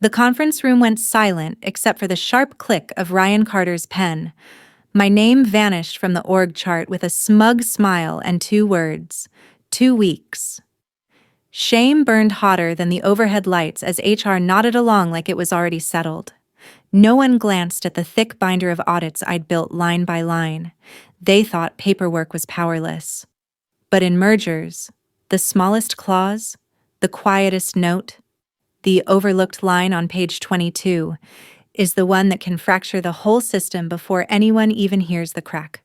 The conference room went silent except for the sharp click of Ryan Carter's pen. My name vanished from the org chart with a smug smile and 2 words: 2 weeks. Shame burned hotter than the overhead lights as HR nodded along like it was already settled. No one glanced at the thick binder of audits I'd built line by line. They thought paperwork was powerless. But in mergers, the smallest clause, the quietest note, the overlooked line on page 22, is the one that can fracture the whole system before anyone even hears the crack.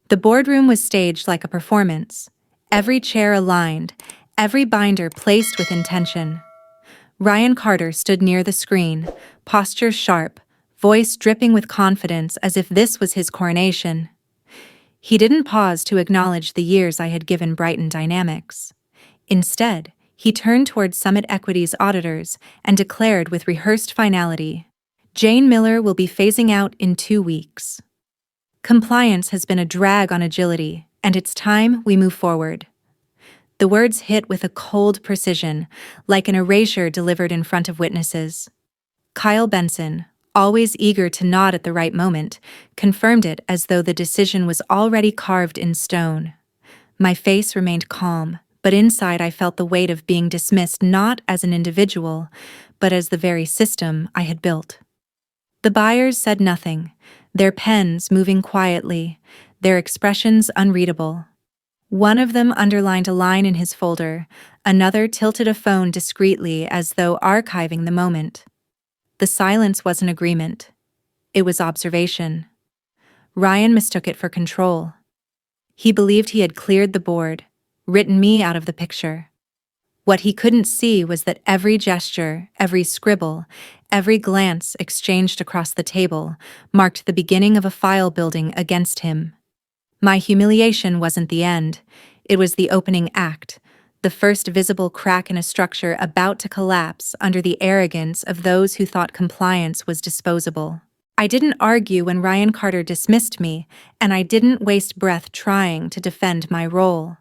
The boardroom was staged like a performance, every chair aligned, every binder placed with intention. Ryan Carter stood near the screen, posture sharp, voice dripping with confidence as if this was his coronation. He didn't pause to acknowledge the years I had given Brighton Dynamics. Instead, he turned toward Summit Equity's auditors and declared with rehearsed finality, "Jane Miller will be phasing out in 2 weeks. Compliance has been a drag on agility, and it's time we move forward." The words hit with a cold precision, like an erasure delivered in front of witnesses. Kyle Benson, always eager to nod at the right moment, confirmed it as though the decision was already carved in stone. My face remained calm, but inside I felt the weight of being dismissed not as an individual, but as the very system I had built. The buyers said nothing, their pens moving quietly, their expressions unreadable. One of them underlined a line in his folder, another tilted a phone discreetly as though archiving the moment. The silence wasn't agreement. It was observation. Ryan mistook it for control. He believed he had cleared the board, written me out of the picture. What he couldn't see was that every gesture, every scribble, every glance exchanged across the table marked the beginning of a file building against him. My humiliation wasn't the end. It was the opening act, the first visible crack in a structure about to collapse under the arrogance of those who thought compliance was disposable. I didn't argue when Ryan Carter dismissed me, and I didn't waste breath trying to defend my role.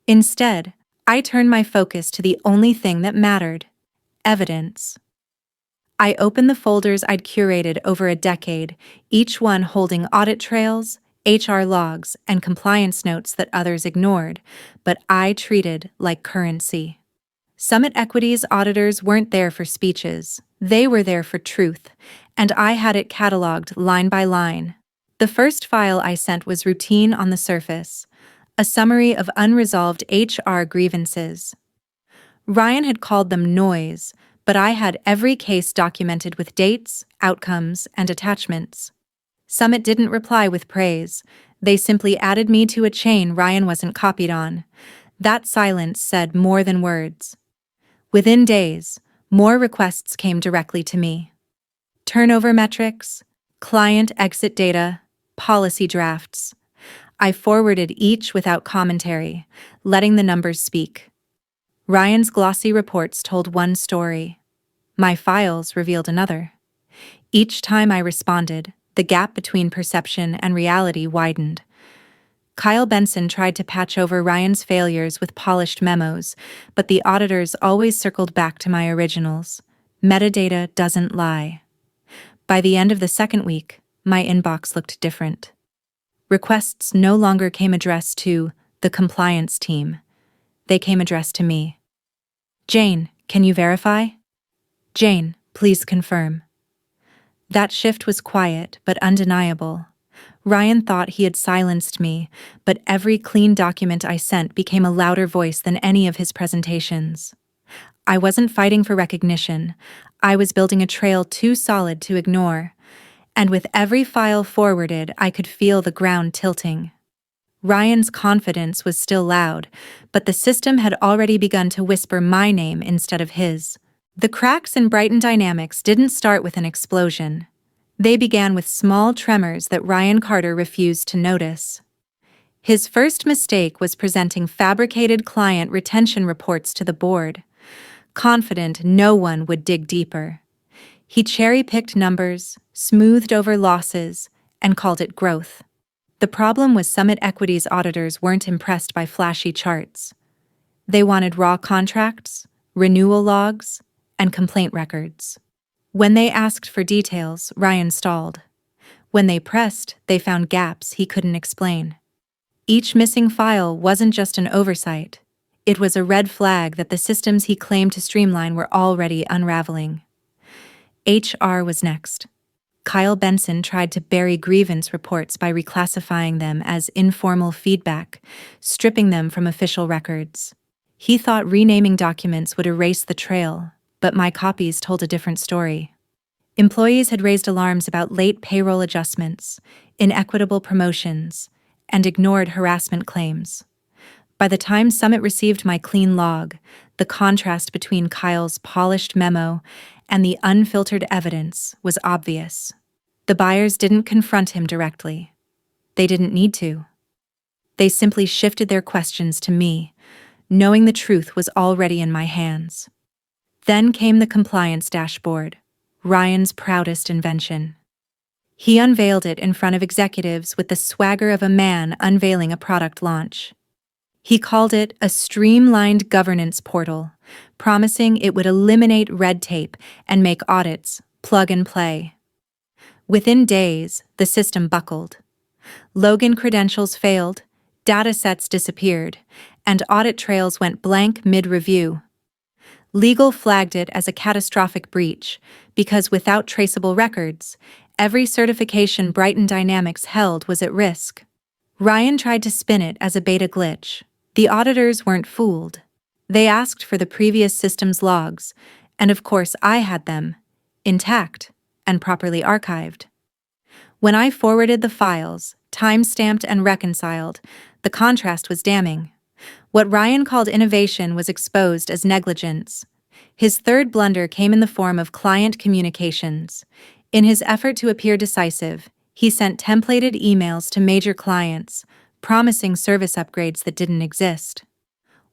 Instead, I turned my focus to the only thing that mattered: evidence. I opened the folders I'd curated over a decade, each one holding audit trails, HR logs, and compliance notes that others ignored, but I treated like currency. Summit Equity's auditors weren't there for speeches. They were there for truth, and I had it cataloged line by line. The first file I sent was routine on the surface, a summary of unresolved HR grievances. Ryan had called them noise, but I had every case documented with dates, outcomes, and attachments. Summit didn't reply with praise. They simply added me to a chain Ryan wasn't copied on. That silence said more than words. Within days, more requests came directly to me. Turnover metrics, client exit data, policy drafts. I forwarded each without commentary, letting the numbers speak. Ryan's glossy reports told one story. My files revealed another. Each time I responded, the gap between perception and reality widened. Kyle Benson tried to patch over Ryan's failures with polished memos, but the auditors always circled back to my originals. Metadata doesn't lie. By the end of the second week, my inbox looked different. Requests no longer came addressed to the compliance team. They came addressed to me. "Jane, can you verify?" "Jane, please confirm." That shift was quiet but undeniable. Ryan thought he had silenced me, but every clean document I sent became a louder voice than any of his presentations. I wasn't fighting for recognition. I was building a trail too solid to ignore, and with every file forwarded, I could feel the ground tilting. Ryan's confidence was still loud, but the system had already begun to whisper my name instead of his. The cracks in Brighton Dynamics didn't start with an explosion. They began with small tremors that Ryan Carter refused to notice. His first mistake was presenting fabricated client retention reports to the board, confident no one would dig deeper. He cherry-picked numbers, smoothed over losses, and called it growth. The problem was Summit Equity's auditors weren't impressed by flashy charts. They wanted raw contracts, renewal logs, and complaint records. When they asked for details, Ryan stalled. When they pressed, they found gaps he couldn't explain. Each missing file wasn't just an oversight. It was a red flag that the systems he claimed to streamline were already unraveling. HR was next. Kyle Benson tried to bury grievance reports by reclassifying them as informal feedback, stripping them from official records. He thought renaming documents would erase the trail, but my copies told a different story. Employees had raised alarms about late payroll adjustments, inequitable promotions, and ignored harassment claims. By the time Summit received my clean log, the contrast between Kyle's polished memo and the unfiltered evidence was obvious. The buyers didn't confront him directly. They didn't need to. They simply shifted their questions to me, knowing the truth was already in my hands. Then came the compliance dashboard, Ryan's proudest invention. He unveiled it in front of executives with the swagger of a man unveiling a product launch. He called it a streamlined governance portal, promising it would eliminate red tape and make audits plug and play. Within days, the system buckled. Login credentials failed, data sets disappeared, and audit trails went blank mid-review. Legal flagged it as a catastrophic breach because without traceable records, every certification Brighton Dynamics held was at risk. Ryan tried to spin it as a beta glitch. The auditors weren't fooled. They asked for the previous system's logs, and of course I had them, intact and properly archived. When I forwarded the files, time-stamped and reconciled, the contrast was damning. What Ryan called innovation was exposed as negligence. His third blunder came in the form of client communications. In his effort to appear decisive, he sent templated emails to major clients, promising service upgrades that didn't exist.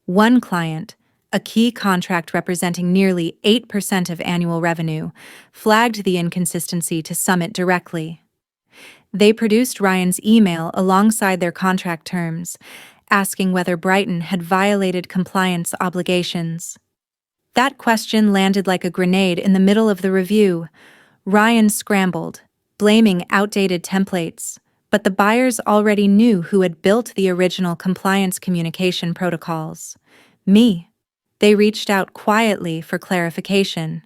One client, a key contract representing nearly 8% of annual revenue, flagged the inconsistency to Summit directly. They produced Ryan's email alongside their contract terms, asking whether Brighton had violated compliance obligations. That question landed like a grenade in the middle of the review. Ryan scrambled, blaming outdated templates, but the buyers already knew who had built the original compliance communication protocols. Me. They reached out quietly for clarification.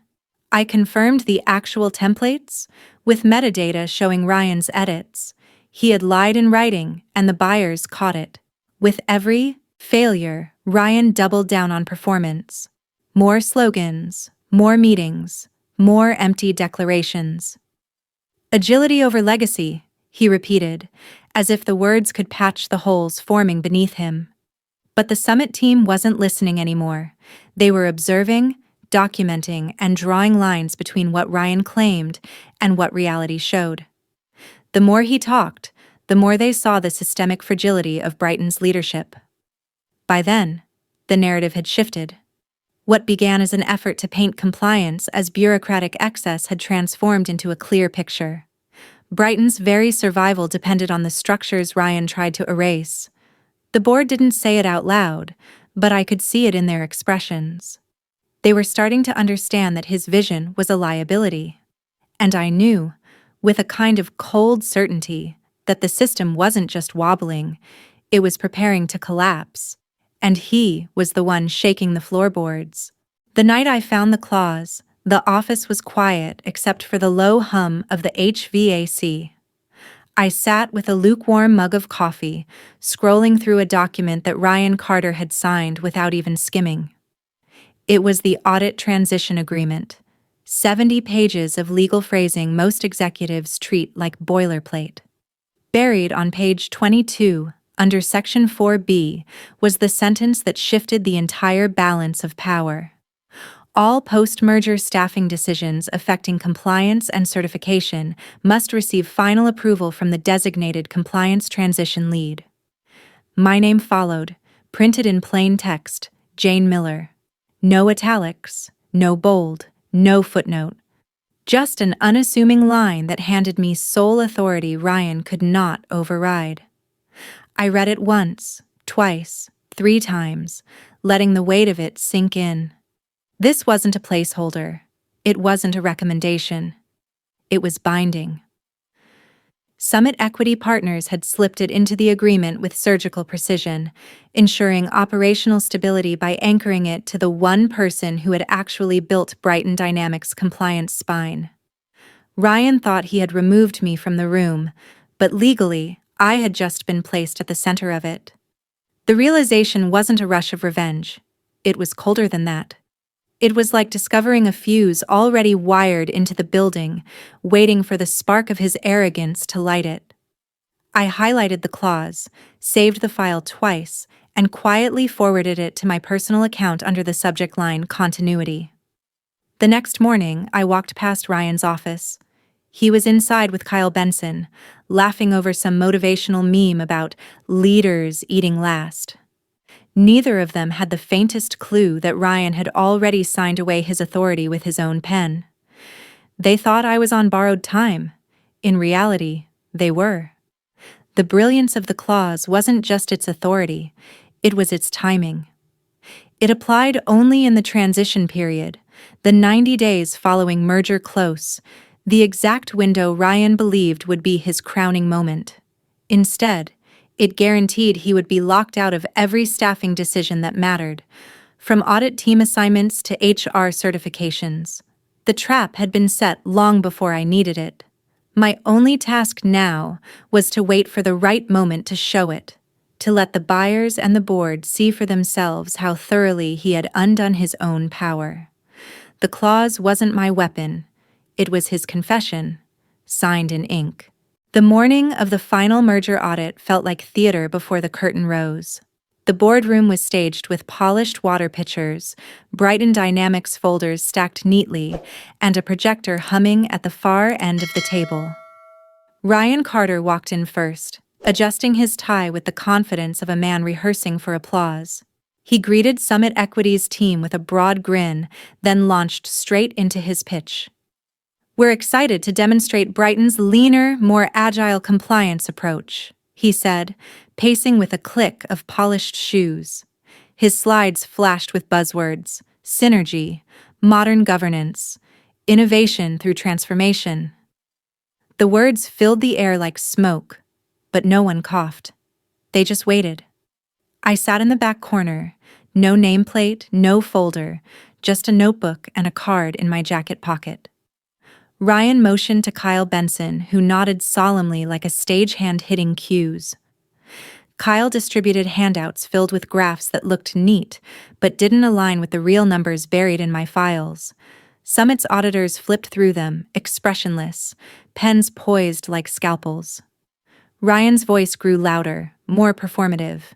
I confirmed the actual templates, with metadata showing Ryan's edits. He had lied in writing, and the buyers caught it. With every failure, Ryan doubled down on performance. More slogans, more meetings, more empty declarations. Agility over legacy, he repeated, as if the words could patch the holes forming beneath him. But the Summit team wasn't listening anymore. They were observing, documenting, and drawing lines between what Ryan claimed and what reality showed. The more he talked, the more they saw the systemic fragility of Brighton's leadership. By then, the narrative had shifted. What began as an effort to paint compliance as bureaucratic excess had transformed into a clear picture. Brighton's very survival depended on the structures Ryan tried to erase. The board didn't say it out loud, but I could see it in their expressions. They were starting to understand that his vision was a liability. And I knew, with a kind of cold certainty, that the system wasn't just wobbling, it was preparing to collapse. And he was the one shaking the floorboards. The night I found the clause, the office was quiet except for the low hum of the HVAC. I sat with a lukewarm mug of coffee, scrolling through a document that Ryan Carter had signed without even skimming. It was the Audit Transition Agreement, 70 pages of legal phrasing most executives treat like boilerplate. Buried on page 22, under Section 4B, was the sentence that shifted the entire balance of power. All post-merger staffing decisions affecting compliance and certification must receive final approval from the designated compliance transition lead. My name followed, printed in plain text, Jane Miller. No italics, no bold, no footnote. Just an unassuming line that handed me sole authority Ryan could not override. I read it once, twice, 3 times, letting the weight of it sink in. This wasn't a placeholder. It wasn't a recommendation. It was binding. Summit Equity Partners had slipped it into the agreement with surgical precision, ensuring operational stability by anchoring it to the one person who had actually built Brighton Dynamics' compliance spine. Ryan thought he had removed me from the room, but legally, I had just been placed at the center of it. The realization wasn't a rush of revenge. It was colder than that. It was like discovering a fuse already wired into the building, waiting for the spark of his arrogance to light it. I highlighted the clause, saved the file twice, and quietly forwarded it to my personal account under the subject line Continuity. The next morning, I walked past Ryan's office. He was inside with Kyle Benson, laughing over some motivational meme about leaders eating last. Neither of them had the faintest clue that Ryan had already signed away his authority with his own pen. They thought I was on borrowed time. In reality, they were. The brilliance of the clause wasn't just its authority, it was its timing. It applied only in the transition period, the 90 days following merger close, the exact window Ryan believed would be his crowning moment. Instead, it guaranteed he would be locked out of every staffing decision that mattered, from audit team assignments to HR certifications. The trap had been set long before I needed it. My only task now was to wait for the right moment to show it, to let the buyers and the board see for themselves how thoroughly he had undone his own power. The clause wasn't my weapon. It was his confession, signed in ink. The morning of the final merger audit felt like theater before the curtain rose. The boardroom was staged with polished water pitchers, Brighton Dynamics folders stacked neatly, and a projector humming at the far end of the table. Ryan Carter walked in first, adjusting his tie with the confidence of a man rehearsing for applause. He greeted Summit Equity's team with a broad grin, then launched straight into his pitch. "We're excited to demonstrate Brighton's leaner, more agile compliance approach," he said, pacing with a click of polished shoes. His slides flashed with buzzwords: synergy, modern governance, innovation through transformation. The words filled the air like smoke, but no one coughed. They just waited. I sat in the back corner, no nameplate, no folder, just a notebook and a card in my jacket pocket. Ryan motioned to Kyle Benson, who nodded solemnly like a stagehand hitting cues. Kyle distributed handouts filled with graphs that looked neat, but didn't align with the real numbers buried in my files. Summit's auditors flipped through them, expressionless, pens poised like scalpels. Ryan's voice grew louder, more performative.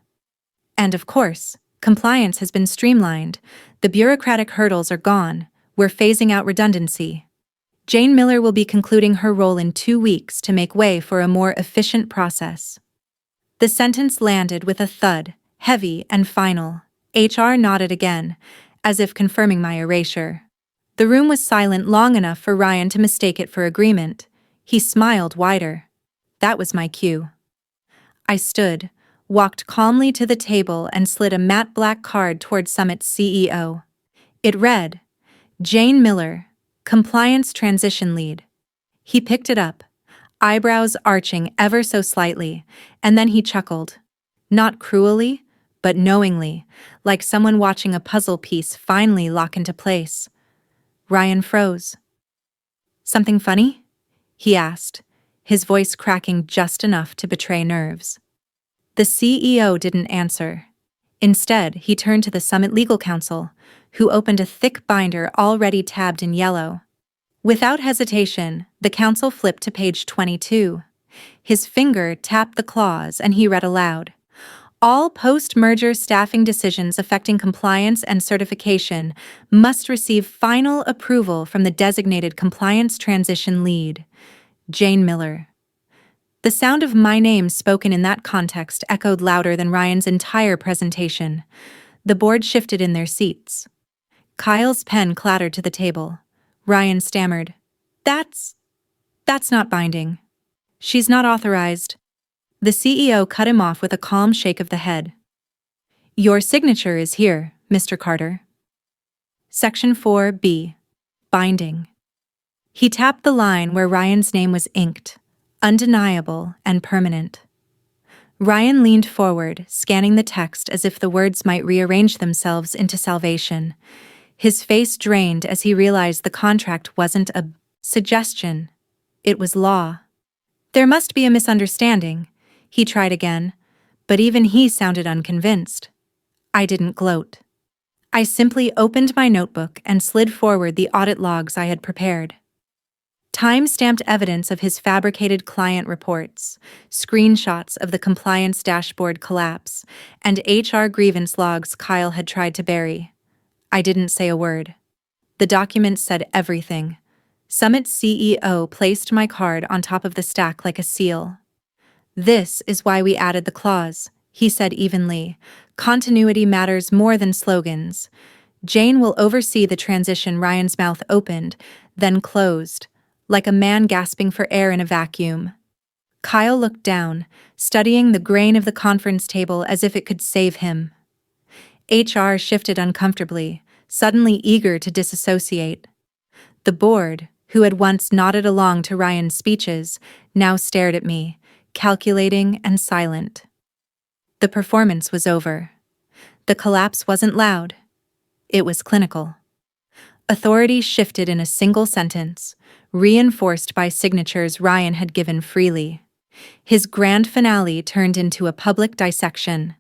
"And of course, compliance has been streamlined. The bureaucratic hurdles are gone. We're phasing out redundancy. Jane Miller will be concluding her role in 2 weeks to make way for a more efficient process." The sentence landed with a thud, heavy and final. HR nodded again, as if confirming my erasure. The room was silent long enough for Ryan to mistake it for agreement. He smiled wider. That was my cue. I stood, walked calmly to the table and slid a matte black card toward Summit's CEO. It read, "Jane Miller, Compliance Transition Lead." He picked it up, eyebrows arching ever so slightly, and then he chuckled. Not cruelly, but knowingly, like someone watching a puzzle piece finally lock into place. Ryan froze. "Something funny?" he asked, his voice cracking just enough to betray nerves. The CEO didn't answer. Instead, he turned to the Summit legal counsel, who opened a thick binder already tabbed in yellow. Without hesitation, the counsel flipped to page 22. His finger tapped the clause and he read aloud, "All post-merger staffing decisions affecting compliance and certification must receive final approval from the designated compliance transition lead, Jane Miller." The sound of my name spoken in that context echoed louder than Ryan's entire presentation. The board shifted in their seats. Kyle's pen clattered to the table. Ryan stammered, That's not binding. She's not authorized." The CEO cut him off with a calm shake of the head. "Your signature is here, Mr. Carter." Section 4B. binding. He tapped the line where Ryan's name was inked, undeniable and permanent. Ryan leaned forward, scanning the text as if the words might rearrange themselves into salvation. His face drained as he realized the contract wasn't a suggestion. It was law. There must be a misunderstanding. He tried again, but even he sounded unconvinced. I didn't gloat. I simply opened my notebook and slid forward the audit logs I had prepared. Time-stamped evidence of his fabricated client reports, screenshots of the compliance dashboard collapse, and HR grievance logs Kyle had tried to bury. I didn't say a word. The document said everything. Summit's CEO placed my card on top of the stack like a seal. "This is why we added the clause," he said evenly. "Continuity matters more than slogans. Jane will oversee the transition." Ryan's mouth opened, then closed, like a man gasping for air in a vacuum. Kyle looked down, studying the grain of the conference table as if it could save him. HR shifted uncomfortably, suddenly eager to disassociate. The board, who had once nodded along to Ryan's speeches, now stared at me, calculating and silent. The performance was over. The collapse wasn't loud. It was clinical. Authority shifted in a single sentence, reinforced by signatures Ryan had given freely. His grand finale turned into a public dissection.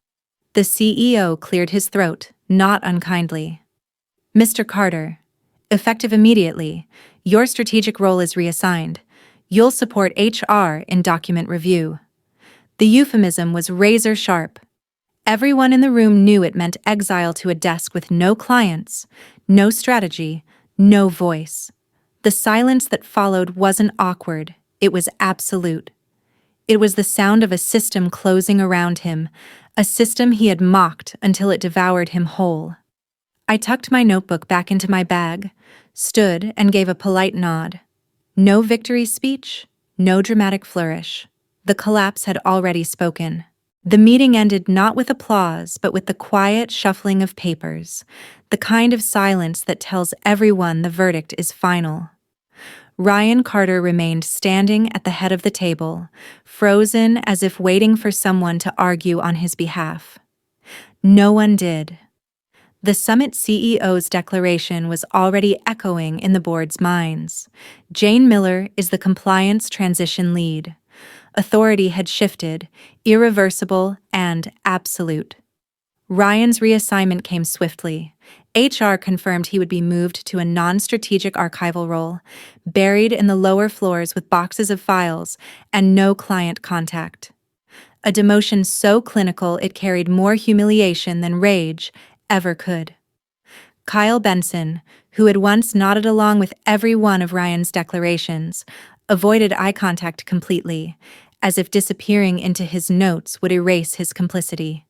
The CEO cleared his throat, not unkindly. "Mr. Carter, effective immediately, your strategic role is reassigned. You'll support HR in document review." The euphemism was razor sharp. Everyone in the room knew it meant exile to a desk with no clients, no strategy, no voice. The silence that followed wasn't awkward, it was absolute. It was the sound of a system closing around him, a system he had mocked until it devoured him whole. I tucked my notebook back into my bag, stood and gave a polite nod. No victory speech, no dramatic flourish. The collapse had already spoken. The meeting ended not with applause, but with the quiet shuffling of papers, the kind of silence that tells everyone the verdict is final. Ryan Carter remained standing at the head of the table, frozen as if waiting for someone to argue on his behalf. No one did. The Summit CEO's declaration was already echoing in the board's minds. Jane Miller is the compliance transition lead. Authority had shifted, irreversible and absolute. Ryan's reassignment came swiftly. HR confirmed he would be moved to a non-strategic archival role, buried in the lower floors with boxes of files and no client contact. A demotion so clinical it carried more humiliation than rage ever could. Kyle Benson, who had once nodded along with every one of Ryan's declarations, avoided eye contact completely, as if disappearing into his notes would erase his complicity.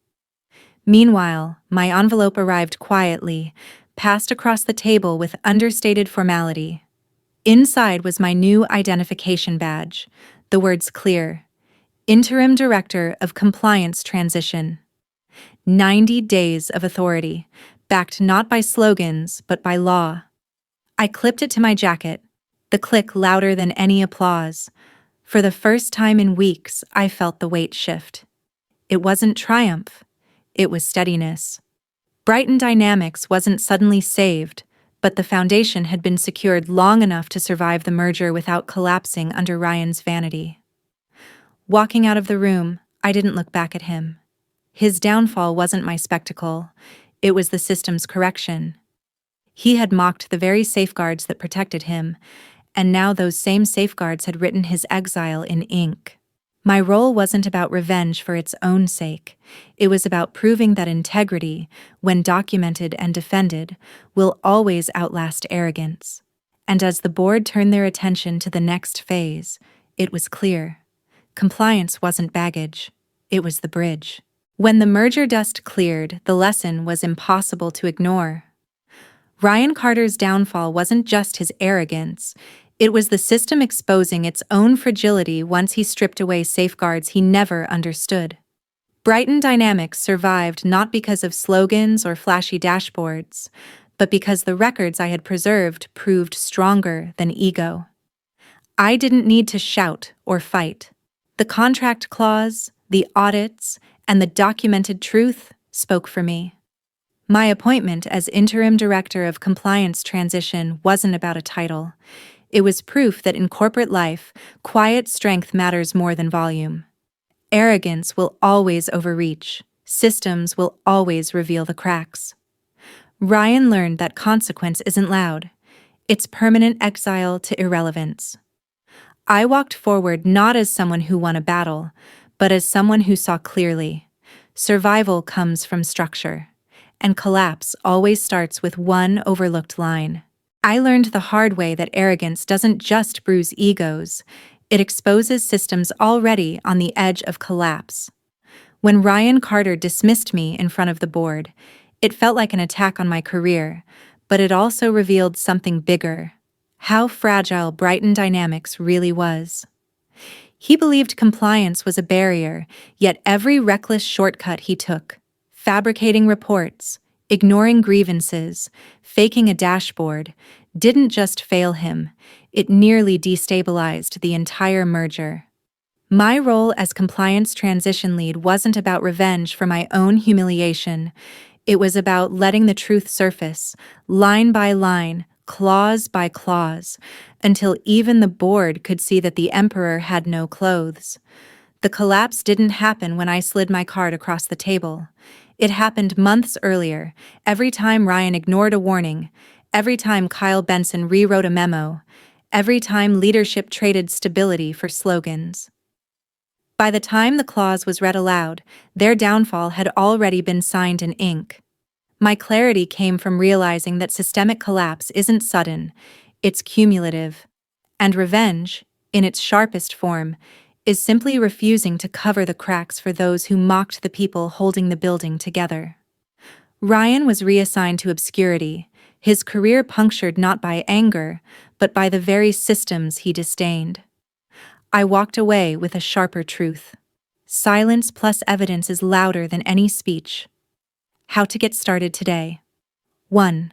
Meanwhile, my envelope arrived quietly, passed across the table with understated formality. Inside was my new identification badge, the words clear: Interim Director of Compliance Transition. 90 days of authority, backed not by slogans but by law. I clipped it to my jacket, the click louder than any applause. For the first time in weeks, I felt the weight shift. It wasn't triumph, it was steadiness. Brighton Dynamics wasn't suddenly saved, but the foundation had been secured long enough to survive the merger without collapsing under Ryan's vanity. Walking out of the room, I didn't look back at him. His downfall wasn't my spectacle, it was the system's correction. He had mocked the very safeguards that protected him, and now those same safeguards had written his exile in ink. My role wasn't about revenge for its own sake. It was about proving that integrity, when documented and defended, will always outlast arrogance. And as the board turned their attention to the next phase, it was clear. Compliance wasn't baggage, it was the bridge. When the merger dust cleared, the lesson was impossible to ignore. Ryan Carter's downfall wasn't just his arrogance, it was the system exposing its own fragility once he stripped away safeguards he never understood. Brighton Dynamics survived not because of slogans or flashy dashboards, but because the records I had preserved proved stronger than ego. I didn't need to shout or fight. The contract clause, the audits, and the documented truth spoke for me. My appointment as interim director of compliance transition wasn't about a title. It was proof that in corporate life, quiet strength matters more than volume. Arrogance will always overreach. Systems will always reveal the cracks. Ryan learned that consequence isn't loud. It's permanent exile to irrelevance. I walked forward not as someone who won a battle, but as someone who saw clearly. Survival comes from structure, and collapse always starts with one overlooked line. I learned the hard way that arrogance doesn't just bruise egos, it exposes systems already on the edge of collapse. When Ryan Carter dismissed me in front of the board, it felt like an attack on my career, but it also revealed something bigger: how fragile Brighton Dynamics really was. He believed compliance was a barrier, yet every reckless shortcut he took, fabricating reports, ignoring grievances, faking a dashboard, didn't just fail him, it nearly destabilized the entire merger. My role as compliance transition lead wasn't about revenge for my own humiliation. It was about letting the truth surface, line by line, clause by clause, until even the board could see that the emperor had no clothes. The collapse didn't happen when I slid my card across the table. It happened months earlier, every time Ryan ignored a warning, every time Kyle Benson rewrote a memo, every time leadership traded stability for slogans. By the time the clause was read aloud, their downfall had already been signed in ink. My clarity came from realizing that systemic collapse isn't sudden, it's cumulative. And revenge, in its sharpest form, is simply refusing to cover the cracks for those who mocked the people holding the building together. Ryan was reassigned to obscurity, his career punctured not by anger, but by the very systems he disdained. I walked away with a sharper truth. Silence plus evidence is louder than any speech. How to get started today. 1.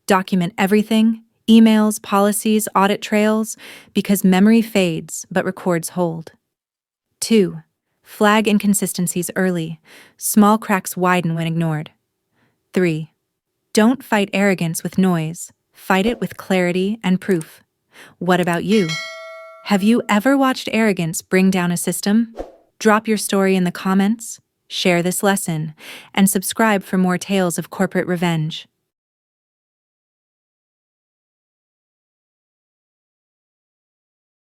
Document everything, emails, policies, audit trails, because memory fades but records hold. 2. Flag inconsistencies early. Small cracks widen when ignored. 3. Don't fight arrogance with noise. Fight it with clarity and proof. What about you? Have you ever watched arrogance bring down a system? Drop your story in the comments, share this lesson, and subscribe for more tales of corporate revenge.